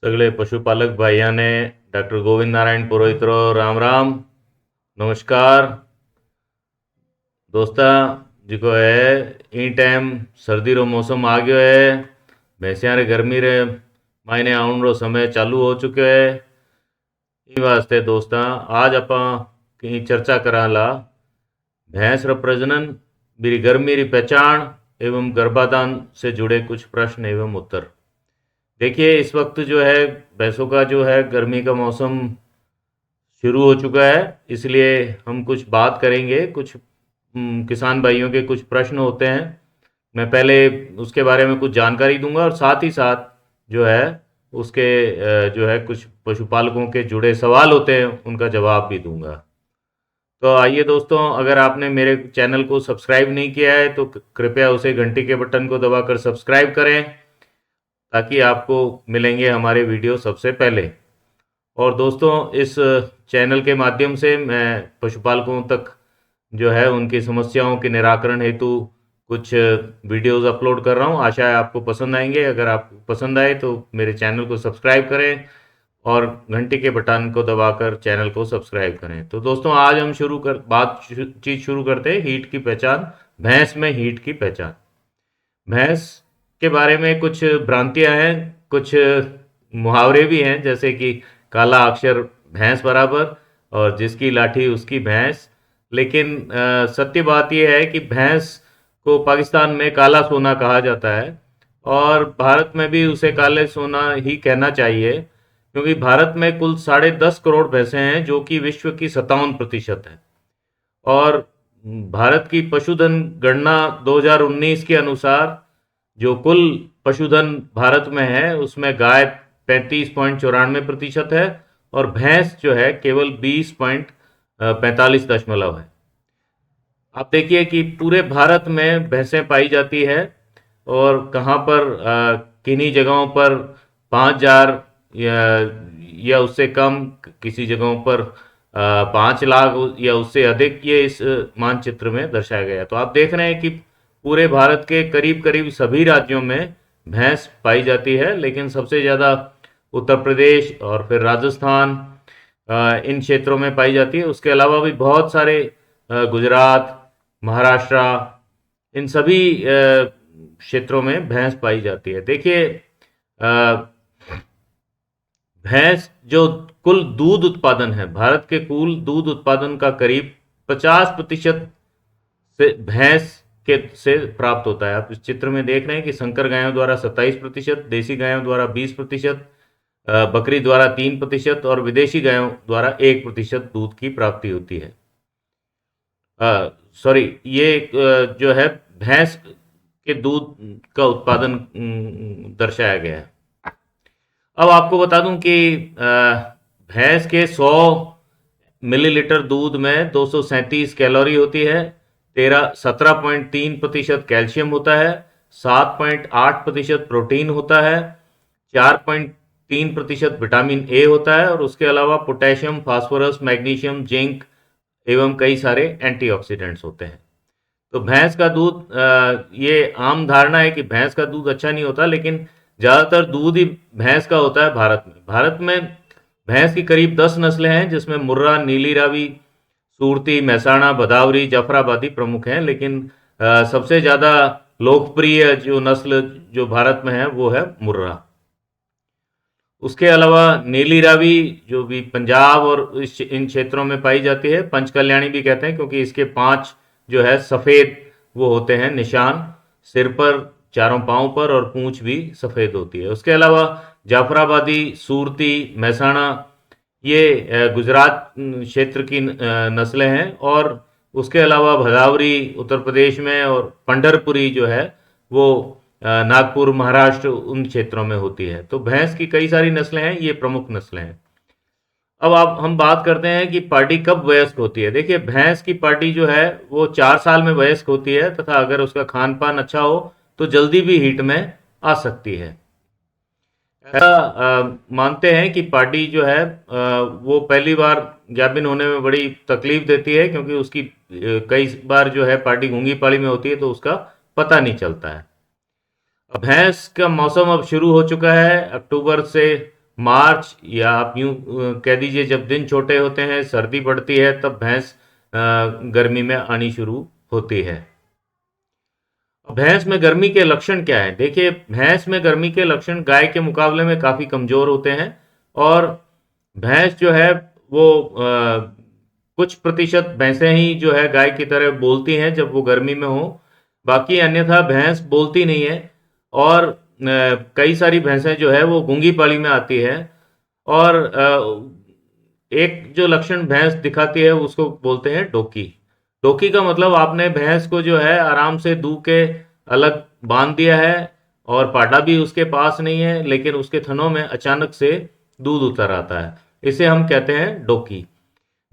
सगळे पशुपालक भाइयों ने डॉक्टर गोविंद नारायण पुरोहितरो राम राम नमस्कार दोस्ता जिको है ई टाइम सर्दी रो मौसम आ गयो है। भैंसिया रे गर्मी रे मायने आउण रो समय चालू हो चुक्यो है। ई वास्ते दोस्ता आज आपां कहीं चर्चा कराला भैंस रो प्रजनन, बिरी गर्मी री पहचान एवं गर्भाधान से जुड़े कुछ प्रश्न एवं उत्तर। देखिए इस वक्त जो है भैंसों का जो है गर्मी का मौसम शुरू हो चुका है, इसलिए हम कुछ बात करेंगे। कुछ किसान भाइयों के कुछ प्रश्न होते हैं, मैं पहले उसके बारे में कुछ जानकारी दूंगा और साथ ही साथ जो है उसके जो है कुछ पशुपालकों के जुड़े सवाल होते हैं उनका जवाब भी दूंगा। तो आइए दोस्तों, अगर आपने मेरे चैनल को सब्सक्राइब नहीं किया है तो कृपया उसे घंटी के बटन को दबाकर सब्सक्राइब करें ताकि आपको मिलेंगे हमारे वीडियो सबसे पहले। और दोस्तों इस चैनल के माध्यम से मैं पशुपालकों तक जो है उनकी समस्याओं के निराकरण हेतु कुछ वीडियोस अपलोड कर रहा हूं। आशा है आपको पसंद आएंगे। अगर आपको पसंद आए तो मेरे चैनल को सब्सक्राइब करें और घंटी के बटन को दबाकर चैनल को सब्सक्राइब करें। तो दोस्तों आज हम बातचीत शुरू करते हैं हीट की पहचान, भैंस में हीट की पहचान। भैंस के बारे में कुछ भ्रांतियां हैं, कुछ मुहावरे भी हैं, जैसे कि काला अक्षर भैंस बराबर और जिसकी लाठी उसकी भैंस। लेकिन सत्य बात यह है कि भैंस को पाकिस्तान में काला सोना कहा जाता है और भारत में भी उसे काले सोना ही कहना चाहिए, क्योंकि भारत में कुल 10.5 करोड़ भैंसें हैं जो कि विश्व की 57% है। और भारत की पशुधन गणना 2019 के अनुसार जो कुल पशुधन भारत में है उसमें गाय 35.94% है और भैंस जो है केवल 20.45 है। आप देखिए कि पूरे भारत में भैंसें पाई जाती है और कहाँ पर किन्हीं जगहों पर 5,000 या उससे कम, किसी जगहों पर 5 लाख या उससे अधिक, ये इस मानचित्र में दर्शाया गया है। तो आप देख रहे हैं कि पूरे भारत के करीब करीब सभी राज्यों में भैंस पाई जाती है, लेकिन सबसे ज़्यादा उत्तर प्रदेश और फिर राजस्थान इन क्षेत्रों में पाई जाती है। उसके अलावा भी बहुत सारे गुजरात, महाराष्ट्र, इन सभी क्षेत्रों में भैंस पाई जाती है। देखिए भैंस जो कुल दूध उत्पादन है, भारत के कुल दूध उत्पादन का करीब 50% से भैंस के से प्राप्त होता है। आप इस चित्र में देख रहे हैं कि संकर गायों द्वारा 27%, देसी गायों द्वारा 20%, बकरी द्वारा 3% और विदेशी गायों द्वारा 1% दूध की प्राप्ति होती है। सॉरी, ये जो है भैंस के दूध का उत्पादन दर्शाया गया है। अब आपको बता दूं कि भैंस के 100 मिलीलीटर दूध में 237 कैलोरी होती है, 17.3% कैल्शियम होता है, 7.8% प्रोटीन होता है, 4.3% विटामिन ए होता है और उसके अलावा पोटेशियम, फास्फोरस, मैग्नीशियम, जिंक एवं कई सारे एंटीऑक्सीडेंट्स होते हैं। तो भैंस का दूध, ये आम धारणा है कि भैंस का दूध अच्छा नहीं होता, लेकिन ज़्यादातर दूध ही भैंस का होता है भारत में भैंस की करीब 10 नस्लें हैं, जिसमें मुर्रा, नीली रावी, सूरती, महसाणा, भदावरी, जाफराबादी प्रमुख हैं। लेकिन सबसे ज़्यादा लोकप्रिय जो नस्ल जो भारत में है वो है मुर्रा। उसके अलावा नीली रावी जो भी पंजाब और इन क्षेत्रों में पाई जाती है, पंचकल्याणी भी कहते हैं, क्योंकि इसके 5 जो है सफ़ेद वो होते हैं निशान सिर पर, चारों पाँव पर, और पूंछ भी सफ़ेद होती है। उसके अलावा जाफराबादी, सूरती, महसाणा, ये गुजरात क्षेत्र की नस्लें हैं। और उसके अलावा भदावरी उत्तर प्रदेश में और पंढरपुरी जो है वो नागपुर, महाराष्ट्र, उन क्षेत्रों में होती है। तो भैंस की कई सारी नस्लें हैं, ये प्रमुख नस्लें हैं। अब हम बात करते हैं कि पार्टी कब वयस्क होती है। देखिए भैंस की पार्टी जो है वो 4 साल में वयस्क होती है, तथा अगर उसका खान पान अच्छा हो तो जल्दी भी हीट में आ सकती है। ऐसा मानते हैं कि पार्टी जो है वो पहली बार गाभिन होने में बड़ी तकलीफ देती है, क्योंकि उसकी कई बार जो है पार्टी गूंगी पाली में होती है तो उसका पता नहीं चलता है। भैंस का मौसम अब शुरू हो चुका है। अक्टूबर से मार्च या आप यूं कह दीजिए जब दिन छोटे होते हैं, सर्दी पड़ती है, तब भैंस गर्मी में आनी शुरू होती है। भैंस में गर्मी के लक्षण क्या है? देखिए, भैंस में गर्मी के लक्षण गाय के मुकाबले में काफ़ी कमज़ोर होते हैं और भैंस जो है वो कुछ प्रतिशत भैंसें ही जो है गाय की तरह बोलती हैं जब वो गर्मी में हो, बाकी अन्यथा भैंस बोलती नहीं है। और कई सारी भैंसें जो है वो गूंगी पाली में आती है। और एक जो लक्षण भैंस दिखाती है उसको बोलते हैं डोकी। डोकी का मतलब आपने भैंस को जो है आराम से दूह के अलग बांध दिया है और पाटा भी उसके पास नहीं है, लेकिन उसके थनों में अचानक से दूध उतर आता है, इसे हम कहते हैं डोकी।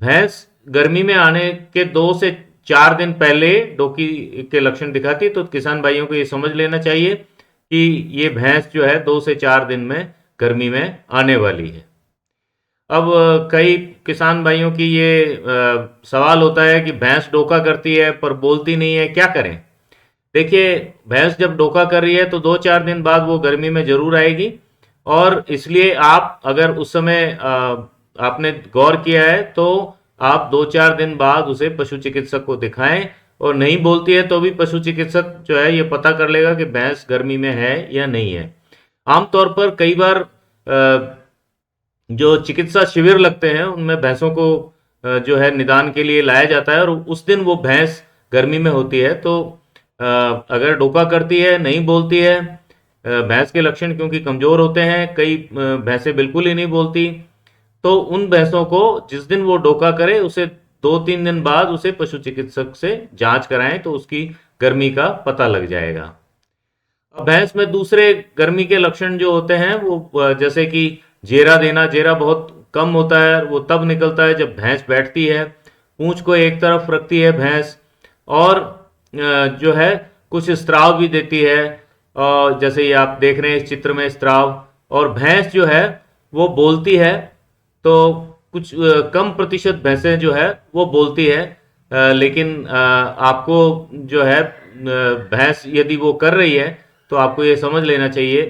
भैंस गर्मी में आने के 2 से 4 दिन पहले डोकी के लक्षण दिखाती है, तो किसान भाइयों को ये समझ लेना चाहिए कि ये भैंस जो है 2 से 4 दिन में गर्मी में आने वाली है। अब कई किसान भाइयों की ये सवाल होता है कि भैंस डोका करती है पर बोलती नहीं है, क्या करें? देखिए, भैंस जब डोका कर रही है तो 2-4 दिन बाद वो गर्मी में जरूर आएगी, और इसलिए आप अगर उस समय आपने गौर किया है तो आप 2-4 दिन बाद उसे पशु चिकित्सक को दिखाएं। और नहीं बोलती है तो भी पशु चिकित्सक जो है ये पता कर लेगा कि भैंस गर्मी में है या नहीं है। आमतौर पर कई बार जो चिकित्सा शिविर लगते हैं उनमें भैंसों को जो है निदान के लिए लाया जाता है, और उस दिन वो भैंस गर्मी में होती है। तो अगर डोका करती है, नहीं बोलती है, भैंस के लक्षण क्योंकि कमज़ोर होते हैं, कई भैंसें बिल्कुल ही नहीं बोलती, तो उन भैंसों को जिस दिन वो डोका करे उसे 2-3 दिन बाद उसे पशु चिकित्सक से जांच कराएं तो उसकी गर्मी का पता लग जाएगा। अब भैंस में दूसरे गर्मी के लक्षण जो होते हैं वो जैसे कि जेरा देना। जेरा बहुत कम होता है, वो तब निकलता है जब भैंस बैठती है, पूंछ को एक तरफ रखती है भैंस, और जो है कुछ स्त्राव भी देती है, और जैसे ये आप देख रहे हैं इस चित्र में स्त्राव। और भैंस जो है वो बोलती है, तो कुछ कम प्रतिशत भैंसें जो है वो बोलती है, लेकिन आपको जो है भैंस यदि वो कर रही है तो आपको ये समझ लेना चाहिए,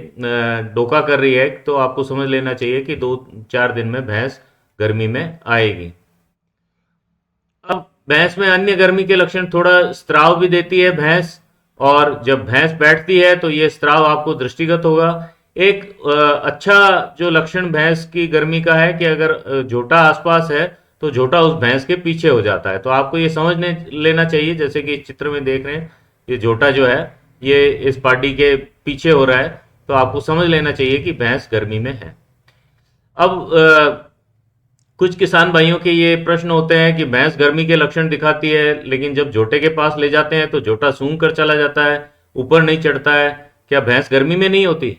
डोका कर रही है तो आपको समझ लेना चाहिए कि 2-4 दिन में भैंस गर्मी में आएगी। अब भैंस में अन्य गर्मी के लक्षण, थोड़ा स्त्राव भी देती है भैंस, और जब भैंस बैठती है तो ये स्त्राव आपको दृष्टिगत होगा। एक अच्छा जो लक्षण भैंस की गर्मी का है कि अगर झोटा आसपास है तो झोटा उस भैंस के पीछे हो जाता है, तो आपको ये समझने लेना चाहिए, जैसे कि इस चित्र में देख रहे हैं ये झोटा जो है ये इस पार्टी के पीछे हो रहा है, तो आपको समझ लेना चाहिए कि भैंस गर्मी में है। अब कुछ किसान भाइयों के ये प्रश्न होते हैं कि भैंस गर्मी के लक्षण दिखाती है, लेकिन जब झोटे के पास ले जाते हैं तो झोटा सूंघ कर चला जाता है, ऊपर नहीं चढ़ता है, क्या भैंस गर्मी में नहीं होती?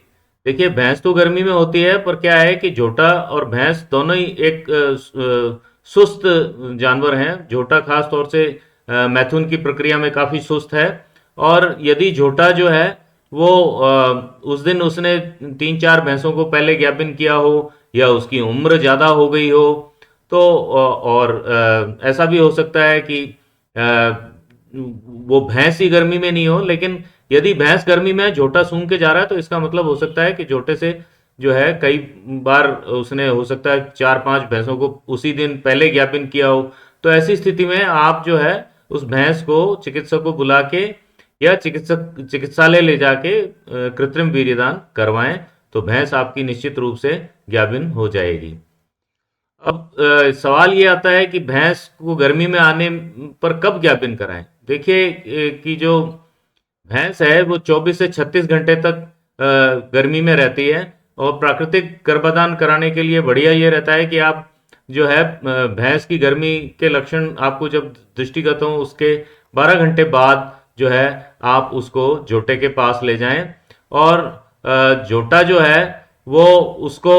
देखिए, भैंस तो गर्मी में होती है, पर क्या है कि झोटा और भैंस दोनों ही एक सुस्त जानवर हैं। झोटा खास तौर से मैथुन की प्रक्रिया में काफ़ी सुस्त है, और यदि झोटा जो है वो उस दिन उसने 3-4 भैंसों को पहले ज्ञापन किया हो, या उसकी उम्र ज़्यादा हो गई हो, तो और ऐसा भी हो सकता है कि वो भैंस ही गर्मी में नहीं हो, लेकिन यदि भैंस गर्मी में झोटा सूंघ के जा रहा है तो इसका मतलब हो सकता है कि झोटे से जो है कई बार उसने हो सकता है 4-5 भैंसों को उसी दिन पहले ज्ञापन किया हो। तो ऐसी स्थिति में आप जो है उस भैंस को चिकित्सक को बुला के या चिकित्सालय ले जाके कृत्रिम वीर्यदान करवाएं, तो भैंस आपकी निश्चित रूप से ज्ञापन हो जाएगी। अब सवाल ये आता है कि भैंस को गर्मी में आने पर कब ज्ञापन कराएं? देखिए कि जो भैंस है वो 24 से 36 घंटे तक गर्मी में रहती है, और प्राकृतिक गर्भाधान कराने के लिए बढ़िया ये रहता है कि आप जो है भैंस की गर्मी के लक्षण आपको जब दृष्टिगत हो उसके 12 घंटे बाद जो है आप उसको जोटे के पास ले जाएं, और जोटा जो है वो उसको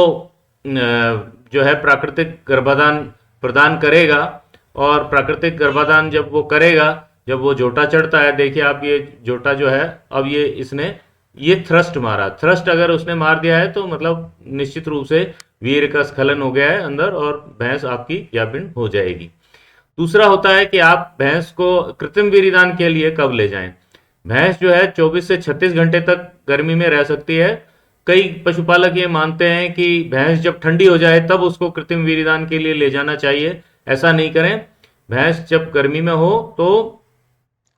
जो है प्राकृतिक गर्भाधान प्रदान करेगा। और प्राकृतिक गर्भाधान जब वो करेगा, जब वो जोटा चढ़ता है, देखिए आप ये जोटा जो है अब ये इसने ये थ्रस्ट मारा, थ्रस्ट अगर उसने मार दिया है तो मतलब निश्चित रूप से वीर्य का स्खलन हो गया है अंदर, और भैंस आपकी ज्ञापन हो जाएगी। दूसरा होता है कि आप भैंस को कृत्रिम वीर्यदान के लिए कब ले जाएं। भैंस जो है 24 से 36 घंटे तक गर्मी में रह सकती है, कई पशुपालक ये मानते हैं कि भैंस जब ठंडी हो जाए तब उसको कृत्रिम वीर्यदान के लिए ले जाना चाहिए। ऐसा नहीं करें। भैंस जब गर्मी में हो तो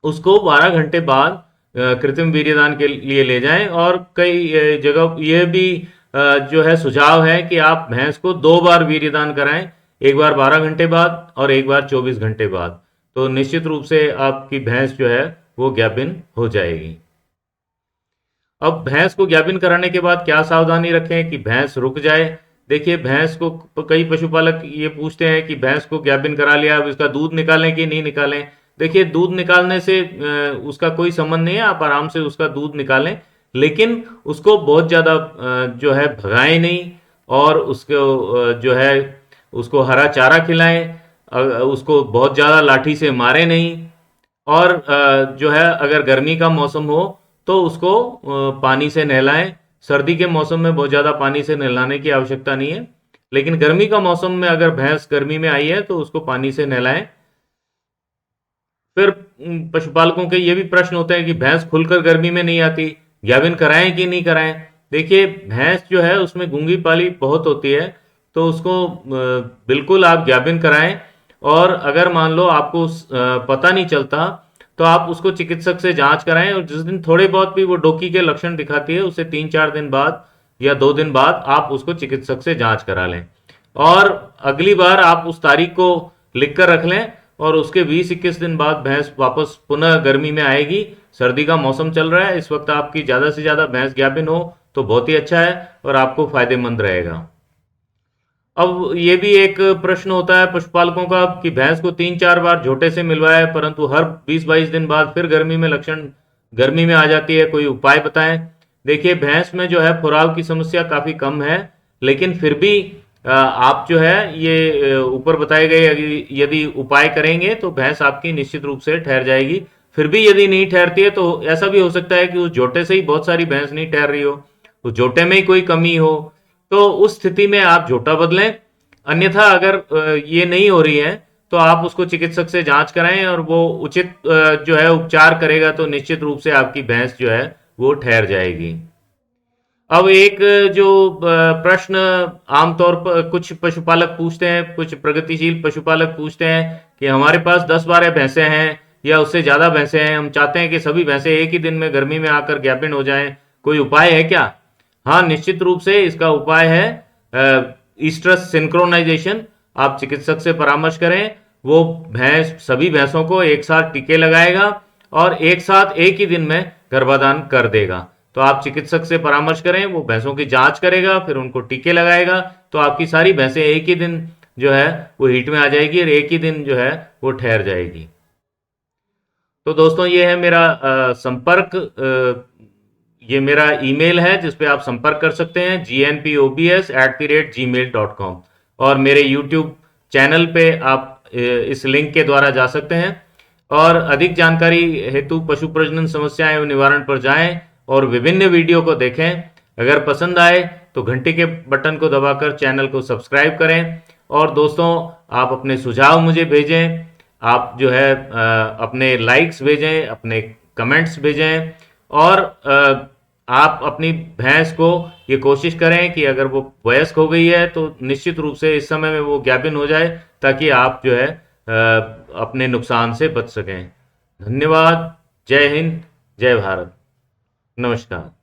उसको 12 घंटे बाद कृत्रिम वीर्यदान के लिए ले जाएं। और कई जगह ये भी जो है सुझाव है कि आप भैंस को 2 बार वीर्यदान कराएं, एक बार 12 घंटे बाद और एक बार 24 घंटे बाद। तो निश्चित रूप से आपकी भैंस जो है वो ज्ञापिन हो जाएगी। अब भैंस को ज्ञापिन कराने के बाद क्या सावधानी रखें कि भैंस रुक जाए। देखिए, भैंस को कई पशुपालक ये पूछते हैं कि भैंस को ज्ञापिन करा लिया, अब इसका दूध निकालें कि नहीं निकालें। देखिए, दूध निकालने से उसका कोई संबंध नहीं है, आप आराम से उसका दूध निकालें, लेकिन उसको बहुत ज़्यादा जो है भगाएं नहीं, और उसको जो है उसको हरा चारा खिलाएं, उसको बहुत ज़्यादा लाठी से मारें नहीं। और जो है अगर गर्मी का मौसम हो तो उसको पानी से नहलाएं। सर्दी के मौसम में बहुत ज़्यादा पानी से नहलाने की आवश्यकता नहीं है, लेकिन गर्मी का मौसम में अगर भैंस गर्मी में आई है तो उसको पानी से नहलाएं। फिर पशुपालकों के ये भी प्रश्न होते हैं कि भैंस खुलकर गर्मी में नहीं आती, ज्ञापिन कराएं कि नहीं कराएं। देखिए, भैंस जो है उसमें गूंगी पाली बहुत होती है, तो उसको बिल्कुल आप ज्ञापिन कराएं। और अगर मान लो आपको पता नहीं चलता तो आप उसको चिकित्सक से जांच कराएं, और जिस दिन थोड़े बहुत भी वो डोकी के लक्षण दिखाती है उससे 3-4 दिन बाद या 2 दिन बाद आप उसको चिकित्सक से जांच करा लें। और अगली बार आप उस तारीख को लिख कर रख लें, और उसके 20-21 दिन बाद भैंस वापस पुनः गर्मी में आएगी। सर्दी का मौसम चल रहा है, इस वक्त आपकी ज़्यादा से ज़्यादा भैंस ज्ञापिन हो तो बहुत ही अच्छा है और आपको फायदेमंद रहेगा। अब ये भी एक प्रश्न होता है पशुपालकों का कि भैंस को 3-4 बार झोटे से मिलवाया है, परंतु हर 20-22 दिन बाद फिर गर्मी में आ जाती है, कोई उपाय बताएं। देखिए, भैंस में जो है खुराव की समस्या काफ़ी कम है, लेकिन फिर भी आप जो है ये ऊपर बताए गए यदि उपाय करेंगे तो भैंस आपकी निश्चित रूप से ठहर जाएगी। फिर भी यदि नहीं ठहरती है तो ऐसा भी हो सकता है कि उस झोटे से ही बहुत सारी भैंस नहीं ठहर रही हो, उस झोटे में ही कोई कमी हो, तो उस स्थिति में आप झोटा बदलें। अन्यथा अगर ये नहीं हो रही है तो आप उसको चिकित्सक से जांच कराएं, और वो उचित जो है उपचार करेगा तो निश्चित रूप से आपकी भैंस जो है वो ठहर जाएगी। अब एक जो प्रश्न आमतौर पर कुछ पशुपालक पूछते हैं, कुछ प्रगतिशील पशुपालक पूछते हैं कि हमारे पास 10-12 भैंसें हैं या उससे ज़्यादा भैंसें हैं, हम चाहते हैं कि सभी भैंसें एक ही दिन में गर्मी में आकर ज्ञापिन हो जाएं, कोई उपाय है क्या? हाँ, निश्चित रूप से इसका उपाय है ईस्ट्रस सिंक्रोनाइजेशन। आप चिकित्सक से परामर्श करें, वो सभी भैंसों को एक साथ टीके लगाएगा और एक साथ एक ही दिन में गर्भाधान कर देगा। तो आप चिकित्सक से परामर्श करें, वो भैंसों की जांच करेगा, फिर उनको टीके लगाएगा, तो आपकी सारी भैंसें एक ही दिन जो है वो हीट में आ जाएगी और एक ही दिन जो है वो ठहर जाएगी। तो दोस्तों, ये है मेरा ये मेरा ईमेल है जिस पे आप संपर्क कर सकते हैं gnpobs@gmail.com। और मेरे यूट्यूब चैनल पे आप इस लिंक के द्वारा जा सकते हैं। और अधिक जानकारी हेतु पशु प्रजनन समस्याएं एवं निवारण पर जाएं और विभिन्न वीडियो को देखें। अगर पसंद आए तो घंटी के बटन को दबाकर चैनल को सब्सक्राइब करें। और दोस्तों, आप अपने सुझाव मुझे भेजें, आप जो है अपने लाइक्स भेजें, अपने कमेंट्स भेजें, और आप अपनी भैंस को ये कोशिश करें कि अगर वो वयस्क हो गई है तो निश्चित रूप से इस समय में वो ज्ञापिन हो जाए, ताकि आप जो है अपने नुकसान से बच सकें। धन्यवाद। जय हिंद, जय भारत। नमस्कार।